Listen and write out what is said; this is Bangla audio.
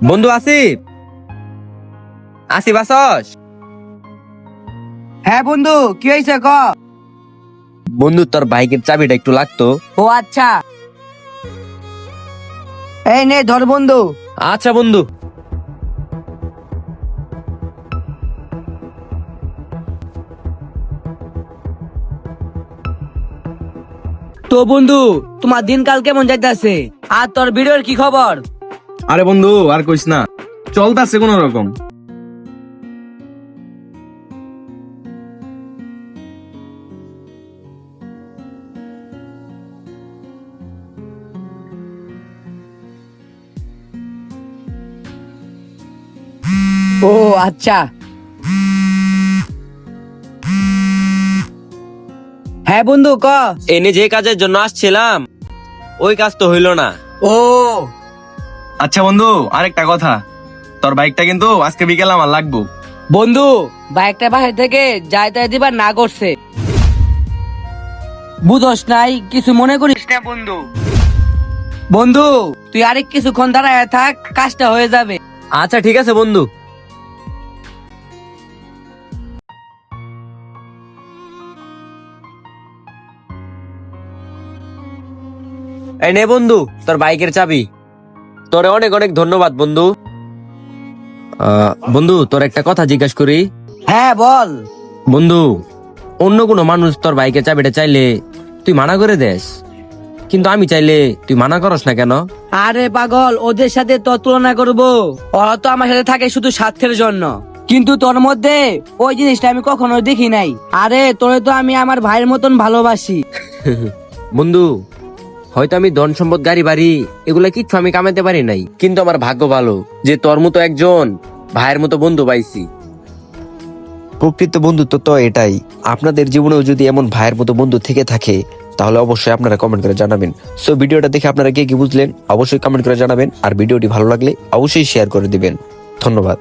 বন্ধু আসিফ, আসিফ আসস? হ্যাঁ বন্ধু, কি হয়েছে ক? বন্ধু তোর বাইকের চাবিটা একটু লাগতো। ও আচ্ছা, এই নে ধর বন্ধু। আচ্ছা বন্ধু। তো বন্ধু, তোমার দিনকাল কেমন যাইতেছে? আর তোর ভিডিওর কি খবর? আরে বন্ধু আর কইস না, চলতেছে কোন রকম। ও আচ্ছা, হ্যাঁ বন্ধু ক। এনে যে কাজের জন্য আসছিলাম ওই কাজ তো হইল না। ও আচ্ছা বন্ধু, আরেকটা কথা, তোর বাইকটা কিন্তু আজকে বিকেল আমার লাগবো। বন্ধু, বাইকটা বাহির থেকে যাইতে দিবার না করছে, বুঝস নাই? কিছু মনে করিস না বন্ধু। বন্ধু তুই আরেক কিছুক্ষণ দাঁড়ায় থাক, কাজটা হয়ে যাবে। আচ্ছা ঠিক আছে বন্ধু। এই নে বন্ধু তোর বাইকের চাবি। তোরে অনেক অনেক ধন্যবাদ বন্ধু। বন্ধু তোর একটা কথা জিজ্ঞাসা করি। হ্যাঁ বল। বন্ধু, অন্য কোনো মানুষ তোর বাইকের চাবিটা চাইলে তুই মানা করে দেস, কিন্তু আমি চাইলে তুই মানা করস না কেন? আরে পাগল, ওদের সাথে তোর তুলনা করবো? ওরা তো আমার সাথে থাকে শুধু স্বার্থের জন্য, কিন্তু তোর মধ্যে ওই জিনিসটা আমি কখনো দেখি নাই। আরে তোরে তো আমি আমার ভাইয়ের মতন ভালোবাসি। বন্ধু, হয়তো আমি ধন সম্পদ গাড়ি বাড়ি এগুলা কিচ্ছু আমি কামাতে পারি নাই, কিন্তু আমার ভাগ্য ভালো যে তোর মতো একজন ভাইয়ের মতো বন্ধু পাইছি। প্রকৃত বন্ধুত্ব তো এটাই। আপনাদের জীবনেও যদি এমন ভাইয়ের মতো বন্ধু থেকে থাকে তাহলে অবশ্যই আপনারা কমেন্ট করে জানাবেন। সো ভিডিওটা দেখে আপনারা কে কি বুঝলেন অবশ্যই কমেন্ট করে জানাবেন, আর ভিডিওটি ভালো লাগলে অবশ্যই শেয়ার করে দিবেন। ধন্যবাদ।